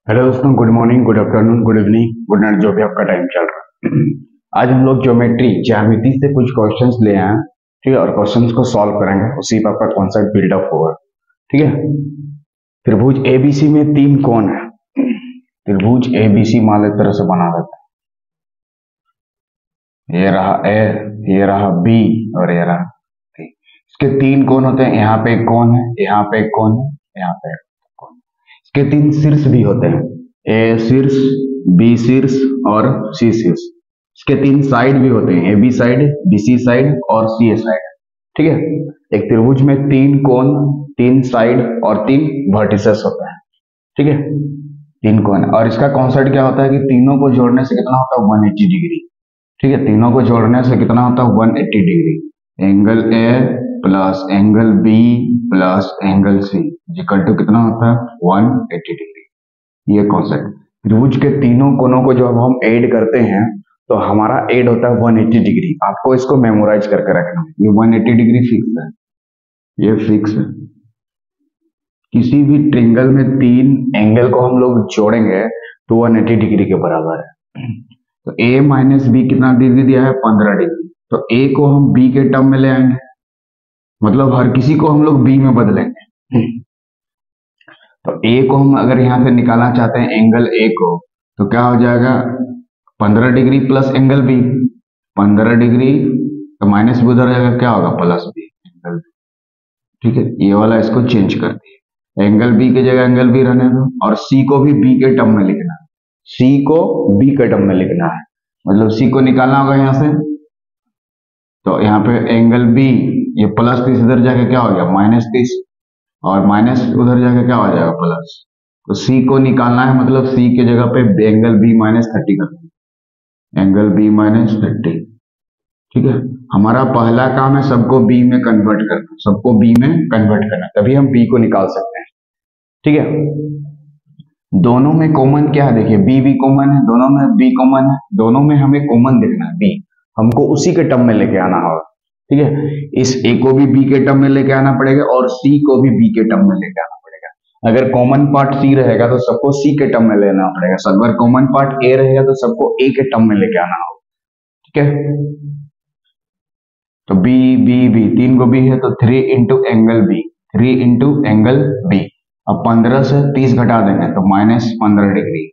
Hello दोस्तों, good morning, good afternoon, good evening, good night, जो भी आपका टाइम चल रहा है। आज हम लोग ज्यामिति से कुछ क्वेश्चंस ले आए हैं, ठीक है, और क्वेश्चंस को सॉल्व करेंगे, उसी पर आपका कॉन्सेप्ट बिल्डअप होगा। ठीक है। त्रिभुज एबीसी में तीन कोण है। त्रिभुज एबीसी मान लेते तरह से बना देते हैं। ये रहा ए, ये रहा बी और ये रहा सी। इसके तीन कोण होते हैं, यहाँ पे एक कोण है, यहाँ पे एक कोण है, यहाँ पे एक कोण। इसके तीन शीर्ष भी होते हैं, ए शीर्ष, बी शीर्ष और सी शीर्ष। इसके तीन साइड भी होते हैं, A B side, B C side और सी ए साइड। ठीक है। एक त्रिभुज में तीन कोण, तीन साइड और तीन वर्टिसेस होते हैं। ठीक है, तीन कोण। और इसका कॉन्सेप्ट क्या होता है कि तीनों को जोड़ने से कितना होता है, 180 डिग्री। ठीक है, तीनों को जोड़ने से कितना होता है, 180 degree. Angle A plus angle B plus angle C equal to कितना होता है, 180 डिग्री। ये कॉन्सेप्ट त्रिभुज के तीनों कोणों को जब हम ऐड करते हैं तो हमारा ऐड होता है 180 डिग्री। आपको इसको मेमोराइज करके रखना है, ये 180 डिग्री फिक्स है, ये फिक्स है। किसी भी ट्रिंगल में तीन एंगल को हम लोग जोड़ेंगे तो 180 डिग्री के बराबर है। तो a माइनस बी कितना डिग्री दिया है, 15 डिग्री। तो a को हम b के टर्म में ले आएंगे, मतलब हर किसी को हम लोग b में बदलेंगे। तो a को हम अगर यहां से निकालना चाहते हैं एंगल a को, तो क्या हो जाएगा, 15 degree plus angle b, 15 degree तो माइनस भी उधर जाएगा, क्या होगा, प्लस b एंगल। ठीक है, ये वाला इसको चेंज कर दिए, एंगल b की जगह एंगल b रहने दो, और c को भी b के टर्म में लिखना है, c को b के टर्म में लिखना है, मतलब c को निकालना होगा यहां से। तो यहाँ पे एंगल b, ये प्लस 30 इधर जाके क्या हो गया, माइनस 30, और माइनस उधर जाके क्या हो जाएगा, प्लस। तो c को निकालना है, मतलब c की जगह पे एंगल b माइनस 30 कर देंगे, एंगल b माइनस 30। ठीक है, हमारा पहला काम है सबको b में कन्वर्ट करना, सबको b में कन्वर्ट करना, तभी हम b को निकाल सकते हैं। ठीक है, दोनों में कॉमन क्या है, देखिए b भी कॉमन है, दोनों में b कॉमन है, दोनों में हमें कॉमन देखना है b, हमको उसी के टर्म में लेके आना होगा। ठीक है, इस a को भी b के टर्म में लेके आना पड़ेगा और c को भी b के टर्म में लेके आना पड़ेगा। अगर कॉमन पार्ट c रहेगा तो सबको c के टर्म में लेना पड़ेगा, अगर कॉमन पार्ट a रहेगा तो सबको a के टर्म में लेके आना होगा। ठीक है, तो b b b, तीन को b है तो 3 into angle b, 3 into angle b। अब 15 से 30 घटा देंगे तो minus 15 degree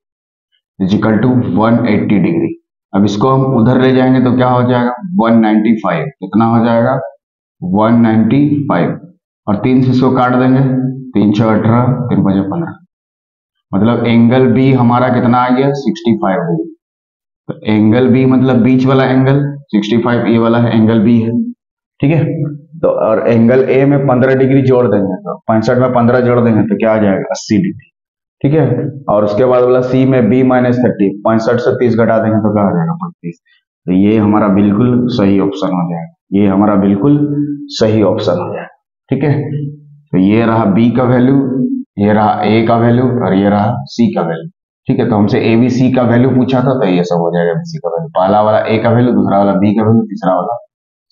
equal to 180 degree. अब इसको हम उधर ले जाएंगे तो क्या हो जाएगा, 195, कितना हो जाएगा, 195, और 3 से इसको काट देंगे, 3 6 18, 3 5 15, मतलब एंगल बी हमारा कितना आ गया, 65 डिग्री। तो एंगल बी मतलब बीच वाला एंगल, 65 ये वाला है, एंगल बी है। ठीक है, तो और एंगल ए में 15 डिग्री जोड़ देंगे, तो 65 में 15 जोड़ देंगे तो क्या आ जाएगा, 80 डिग्री। ठीक है, और उसके बाद वाला सी में बी माइनस 30, 65 से 30 घटा देंगे तो क्या हो जाएगा, 35। तो ये हमारा बिल्कुल सही ऑप्शन हो जाएगा, ये हमारा बिल्कुल सही ऑप्शन हो जाएगा। ठीक है, तो ये रहा बी का वैल्यू, ये रहा ए का वैल्यू और ये रहा सी का वैल्यू। ठीक है, तो हमसे ए बी सी का वैल्यू पूछा था, तो ये सब हो जाएगा बी सी का वैल्यू, पहला वाला ए का वैल्यू, दूसरा वाला बी का वैल्यू, तीसरा वाला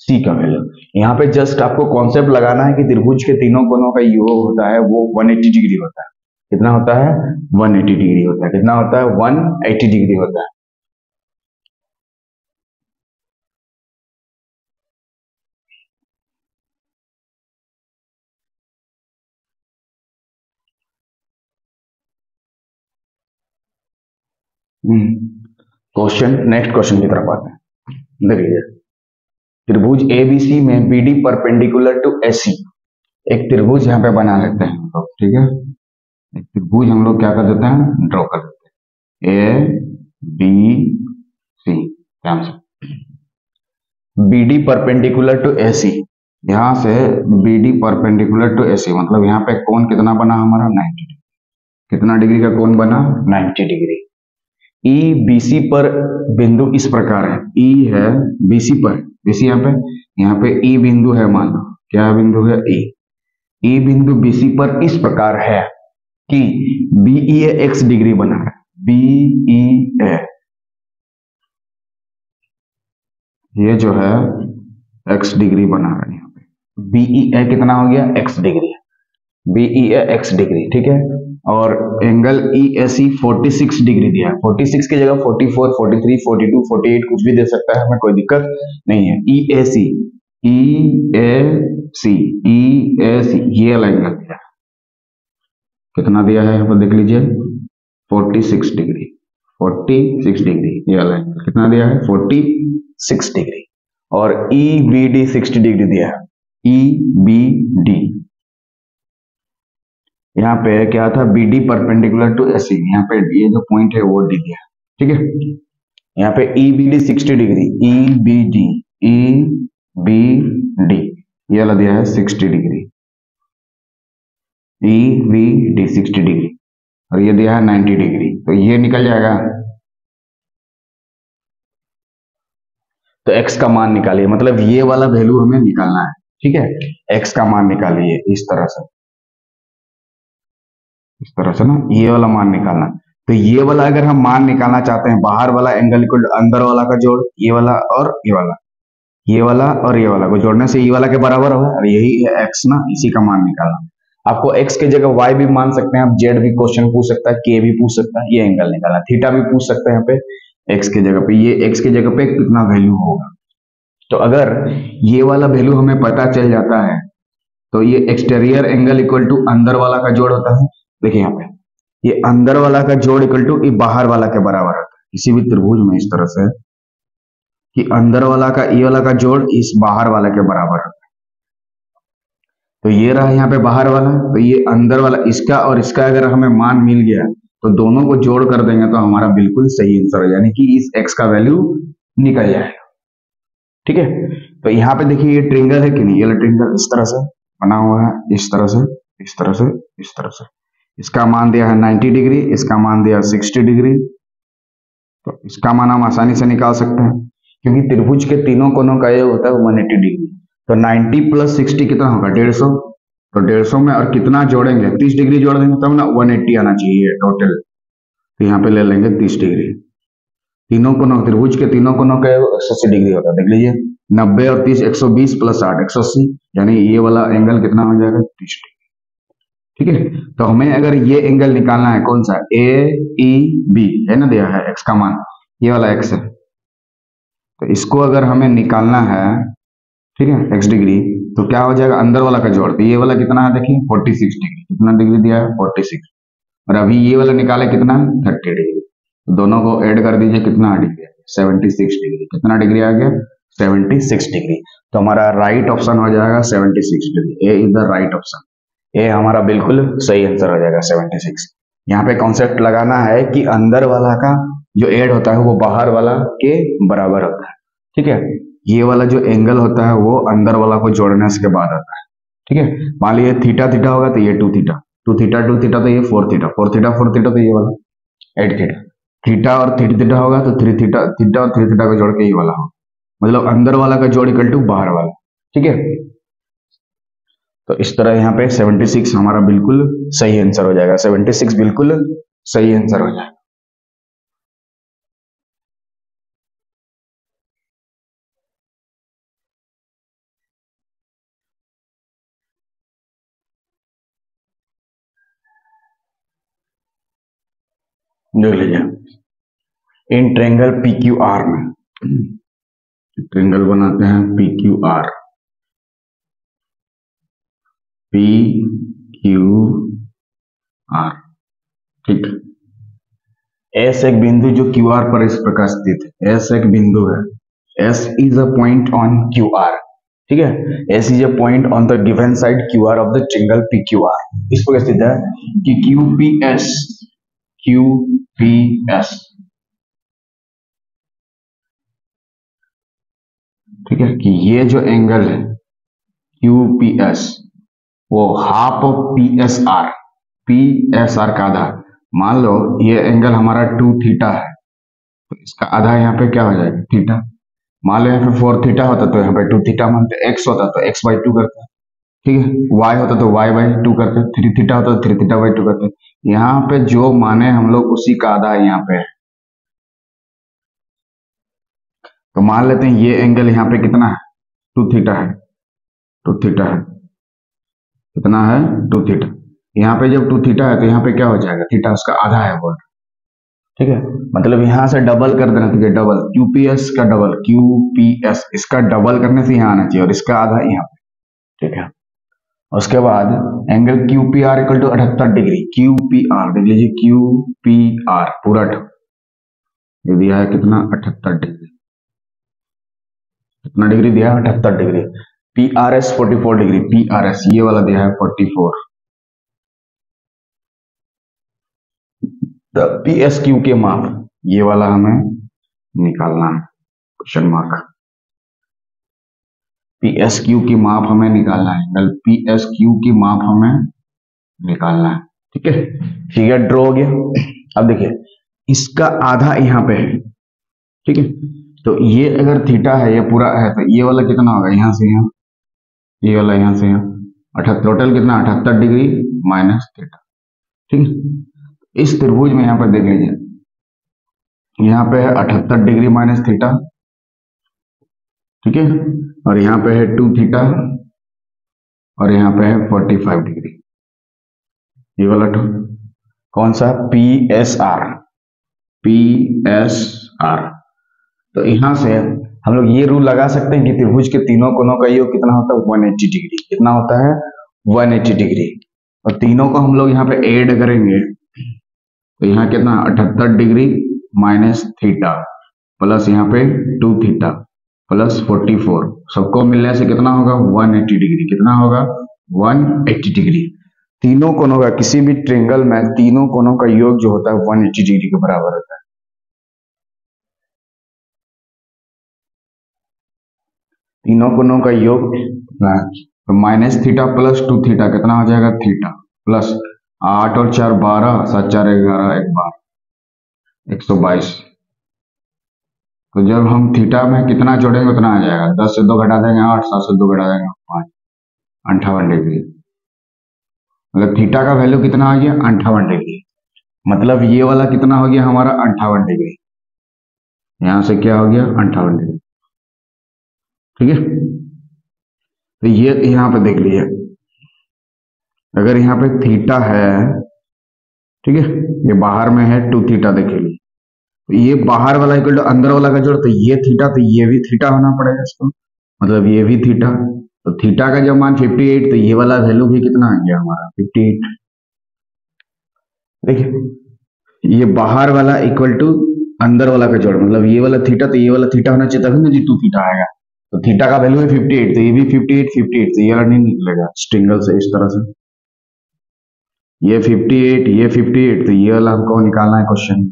सी का वैल्यू। यहाँ पे जस्ट आपको कॉन्सेप्ट लगाना है कि त्रिभुज के तीनों कोणों का योग होता है वो 180 डिग्री होता है। कितना होता है, 180 डिग्री होता है। कितना होता है, 180 डिग्री होता है। क्वेश्चन, नेक्स्ट क्वेश्चन की तरफ आते हैं। देखिए, त्रिभुज एबीसी में बीडी परपेंडिकुलर टू एसी, एक त्रिभुज यहाँ पे बना लेते हैं हम लोग। ठीक है, एक त्रिभुज हम लोग क्या कर देते हैं, ड्रॉ कर देते हैं, ए बी सी। ध्यान से, बीडी परपेंडिकुलर टू एसी, यहां से बीडी परपेंडिकुलर टू एसी मतलब यहाँ पे कोण कितना बना हमारा, 90 डिग्री। कितना डिग्री का कोण बना, 90 डिग्री। ई बीसी पर बिंदु इस प्रकार है, ई है बीसी पर, बीसी यहाँ पे ई बिंदु है, मान लो क्या बिंदु है, ई। ई बिंदु बीसी पर इस प्रकार है कि बीई एक्स डिग्री बना है, बीई ए, ये जो है एक्स डिग्री बना रहा है यहाँ पे, बीई ए कितना हो गया, X degree, B E A X degree. ठीक है, और एंगल EAC 46 डिग्री दिया है। 46 की जगह 44, 43, 42, 48 कुछ भी दे सकता है, हमें कोई दिक्कत नहीं है। EAC ये वाला एंगल दिया है, कितना दिया है यहाँ पर देख लीजिए, 46 डिग्री। 46 डिग्री ये वाला एंगल कितना दिया है, 46 डिग्री। और EBD 60 डिग्री दिया है। EBD यहाँ पे क्या था, BD परपेंडिकुलर टू AC, यहाँ पे ये जो पॉइंट है वो D दिया है, ठीक है। यहाँ पे EBD 60 डिग्री, EBD ये वाला दिया है 60 डिग्री, EBD 60 डिग्री, और ये दिया है 90 डिग्री, तो ये निकल जाएगा। तो x का मान निकालिए, मतलब ये वाला वैल्यू हमें निकालना है, ठीक है। x का मान निकालिए इस तरह से ना, ये वाला मान निकालना। तो ये वाला अगर हम मान निकालना चाहते हैं, बाहर वाला एंगल इक्वल टू अंदर वाला का जोड़, ये वाला और ये वाला, ये वाला और ये वाला को जोड़ने से ये वाला के बराबर होगा, और यही है x ना, इसी का मान निकालना। आपको x की जगह y भी मान सकते हैं, आप z भी क्वेश्चन पूछ सकता है, k भी पूछ सकता है, ये एंगल निकालना, थीटा भी पूछ सकते हैं यहाँ पे x की जगह पे, ये x की जगह पे कितना वैल्यू होगा। तो अगर ये वाला वैल्यू हमें पता चल जाता है, तो ये एक्सटीरियर एंगल इक्वल टू अंदर वाला का जोड़ होता है। देखिए यहाँ पे ये अंदर वाला का जोड़ इक्वल टू ये बाहर वाला के बराबर होता है, किसी भी त्रिभुज में इस तरह से कि अंदर वाला का ये वाला का जोड़ इस बाहर वाला के बराबर होता है। तो ये रहा यहाँ पे बाहर वाला, तो ये अंदर वाला, इसका और इसका अगर हमें मान मिल गया तो दोनों को जोड़ कर देंगे तो हमारा बिल्कुल सही आंसर हो, यानी कि इस x का वैल्यू निकल जाएगा, ठीक है। तो यहाँ पे देखिए ये ट्रिंगल है कि नहीं, ये ट्रिंगल इस तरह से बना हुआ है, इस तरह से, इस तरह से, इस तरह से। इसका मान दिया है 90 डिग्री, इसका मान दिया 60 डिग्री, तो इसका मान हम आसानी से निकाल सकते हैं, क्योंकि त्रिभुज के तीनों कोनों का ये होता है 180 डिग्री। तो 90 प्लस 60 कितना होगा, 150। तो 150 में और कितना जोड़ेंगे, 30 डिग्री जोड़ देंगे तब ना 180 आना चाहिए टोटल। तो यहाँ पे ले लेंगे 30 डिग्री। तीनों कोनों, त्रिभुज के तीनों कोनों का 180 डिग्री होता है, देख लीजिए 90 और 30, 120 प्लस 8, 180, यानी ये वाला एंगल कितना हो जाएगा, 30 डिग्री, ठीक है। तो हमें अगर ये एंगल निकालना है, कौन सा, AEB है ना, दिया है x का मान, ये वाला x है, तो इसको अगर हमें निकालना है, ठीक है, x डिग्री, तो क्या हो जाएगा, अंदर वाला का जोड़, तो ये वाला कितना है देखिए 46 डिग्री, कितना डिग्री दिया है 46, और अभी ये वाला निकाले कितना, 30 डिग्री, तो दोनों को ऐड कर दीजिए, कितना डिग्री, 76 डिग्री, कितना डिग्री आ गया, 76 डिग्री। तो हमारा राइट ऑप्शन हो जाएगा 76 degree, A is the right option, ये हमारा बिल्कुल सही आंसर हो जाएगा 76। यहाँ पे कॉन्सेप्ट लगाना है कि अंदर वाला का जो ऐड होता है वो बाहर वाला के बराबर होता है, ठीक है। ये वाला जो एंगल होता है वो अंदर वाला को जोड़ने के बाद आता है, ठीक है। मान लीजिए थीटा थीटा होगा तो ये 2 थीटा, 2 थीटा 2 थीटा, तो ये 4 थीटा, 4 थीटा 4 थीटा, तो ये वाला 8 थीटा, थीटा और 3 थीटा होगा तो 3 थीटा, थीटा और 3 थीटा को जोड़ के ये वाला होगा, मतलब अंदर वाला का जोड़ इक्वल टू बाहर वाला, ठीक है। तो इस तरह यहाँ पे 76 हमारा बिल्कुल सही आंसर हो जाएगा, 76 बिल्कुल सही आंसर हो जाएगा। देख लीजिए इन ट्रायंगल PQR में, ट्रायंगल बनाते हैं PQR, ठीक। S एक बिंदु जो QR पर इस प्रकार स्थित है, S एक बिंदु है, S is a point on QR, ठीक है। S is a point on the given side QR of the triangle PQR, इस प्रकार स्थित है कि QPS ठीक है, कि ये जो एंगल है QPS वो हाफ ऑफ PSR का आधा। मान लो ये एंगल हमारा 2 थीटा है, तो इसका आधा यहाँ पे क्या हो जाएगा, थीटा। मान लो यहाँ पे 4 थीटा होता तो यहाँ पे 2 थीटा मानते, x होता तो x बाई 2 करते, ठीक है, y होता तो y बाई 2 करते, 3 थीटा होता तो 3 थीटा बाई 2 करते। यहाँ पे जो माने हम लोग उसी का आधा यहाँ पे है, तो मान लेते हैं ये एंगल यहाँ पे कितना है, 2 थीटा है, 2 थीटा है, कितना है 2 थीटा। यहाँ पे जब 2 थीटा है तो यहाँ पे क्या हो जाएगा, थीटा उसका आधा है बोल, ठीक है। मतलब यहाँ से डबल कर देना, ठीक है, डबल QPS का डबल QPS, इसका डबल करने से यहाँ आना चाहिए और इसका आधा यहाँ पे, ठीक है। उसके बाद angle QPR equal to 78 degree, QPR देख लीजिए, QPR पूरा ये दिया है कितना, 78 डिग्री, कितना डिग्री दिया है, 78 डिग्री। PRS 44 डिग्री, PRS ये वाला दिया है 44। PSQ के माप ये वाला हमें निकालना है, क्वेश्चन मार्क। PSQ की माप हमें निकालना है, एंगल PSQ की माप हमें निकालना है, ठीक है। फिगर ड्रॉ हो गया। अब देखिए इसका आधा यहाँ पे है, ठीक है। तो ये अगर थीटा है, ये पूरा है, तो ये वाला कितना होगा, यहाँ से यहाँ, ये वाला यहाँ से यहाँ, 78, टोटल कितना, 78 डिग्री माइनस थीटा, ठीक है। इस त्रिभुज में यहाँ पर देख लीजिए, यहाँ पे है 78 डिग्री माइनस थीटा, ठीक है, और यहाँ पे है 2 थीटा, और यहाँ पे है 45 डिग्री, ये वाला कौन सा, PSR, PSR। तो यहां से हम लोग ये रूल लगा सकते हैं कि त्रिभुज के तीनों कोनों का योग कितना होता है, 180 डिग्री, कितना होता है, 180 डिग्री। और तीनों को हम लोग यहाँ पे ऐड करेंगे तो यहाँ कितना, 78 डिग्री माइनस थीटा प्लस यहाँ पे 2 थीटा प्लस 44, सबको मिलने से कितना होगा, 180 डिग्री, कितना होगा, 180 डिग्री। तीनों कोनों का, किसी भी ट्रायंगल में तीनों कोनों का योग जो होता है 180 डिग्री के बराबर होता है। तीनों कोनों का योग तो माइनस थीटा प्लस 2 थीटा कितना हो जाएगा, थीटा प्लस 8 और 4 12, 7 4 11, 1 12, 122। तो जब हम थीटा में कितना जोड़ेंगे उतना आ जाएगा, 10 से 2 घटा देंगे 8, 7 से 2 घटा देंगे 5, 58 डिग्री। मतलब थीटा का वैल्यू कितना आ गया, 58 डिग्री। मतलब ये वाला कितना हो गया हमारा, 58 डिग्री। यहां से क्या हो गया, 58 डिग्री, ठीक है। तो ये यहां पे देख लीजिए, अगर यहाँ पे थीटा है, ठीक है, ये बाहर में है 2 थीटा, देखिए तो ये बाहर वाला इक्वल टू अंदर वाला का जोड़, तो ये थीटा, तो ये भी थीटा होना पड़ेगा इसको, मतलब ये भी थीटा। तो थीटा का जब मान 58, तो ये वाला वैल्यू भी कितना आ गया हमारा, 58। देखिए ये बाहर वाला इक्वल टू अंदर वाला का जोड़, मतलब ये वाला थीटा, तो ये वाला थीटा होना चाहिए तभी ना जी 2 थीटा आएगा। तो थीटा का वैल्यू है 58, तो ये भी 58 58, तो ये वाला नहीं निकलेगा स्ट्रिंगल से, इस तरह से ये 58 ये 58, तो ये वाला हमको निकालना है क्वेश्चन,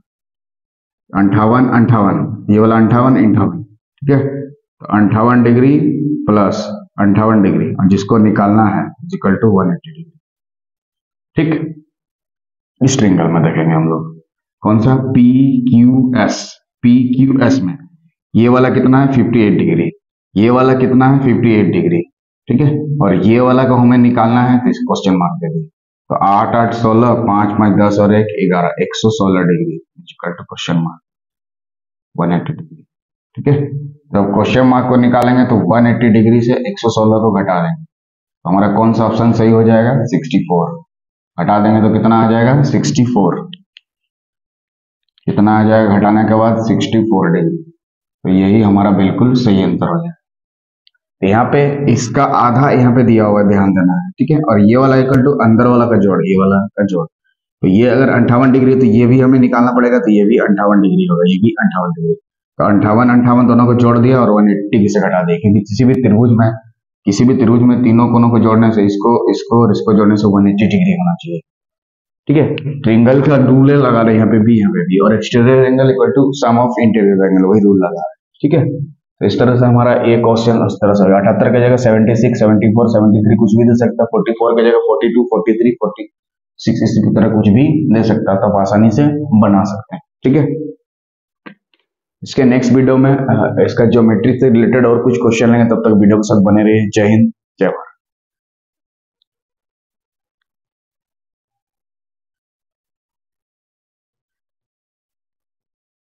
58 58, ये वाला 58 58, ठीक है। तो 58 डिग्री प्लस 58 डिग्री, और जिसको निकालना है इक्वल टू 180 डिग्री, ठीक। इस ट्रायंगल में देखेंगे हम लोग कौन सा, PQS, PQS में ये वाला कितना है, 58 डिग्री, ये वाला कितना है, 58 डिग्री, ठीक है। और ये वाला को हमें निकालना है, तो इस क्वेश्चन मार्क दे दिए। तो 8 8 16, 5 5 10 और 1 11, 116 degree equal to question mark 180 degree, ठीक है। जब क्वेश्चन मार्क को निकालेंगे तो 180 डिग्री से 116 को घटा देंगे, तो हमारा कौन सा ऑप्शन सही हो जाएगा, 64। घटा देंगे तो कितना आ जाएगा, 64, कितना आ जाएगा घटाने के बाद, 64 डिग्री। तो यही हमारा बिल्कुल सही आंसर हो जाएगा। तो यहाँ पे इसका आधा यहाँ पे दिया हुआ है, ध्यान देना है, ठीक है। और ये वाला इक्वल टू अंदर वाला का जोड़, ये वाला का जोड़, तो ये अगर 58 डिग्री, तो ये भी हमें निकालना पड़ेगा, तो ये भी 58 डिग्री होगा, ये भी 58 डिग्री। तो 58 58 दोनों को जोड़ दिया और 180 डिग्री से घटा दिया, क्योंकि किसी भी त्रिभुज में तीनों कोनों को जोड़ने से, इसको और इसको जोड़ने से 180 डिग्री होना चाहिए, ठीक है। ट्रायंगल का रूल लगा रहे यहाँ पे भी, यहाँ पे भी, और exterior angle equal to sum of interior angle, वही रूल लगा रहे हैं, ठीक है। तो इस तरह से हमारा एक क्वेश्चन उस तरह से 78 की जगह 76 74 73 कुछ भी दे सकता है, 44 की जगह 42 43 46 इसी की तरह कुछ भी दे सकता है, तो आप आसानी से बना सकते हैं, ठीक है। इसके नेक्स्ट वीडियो में इसका ज्योमेट्री से रिलेटेड और कुछ क्वेश्चन लेंगे, तब तक वीडियो के साथ बने रहिए। जय हिंद, जय भारत।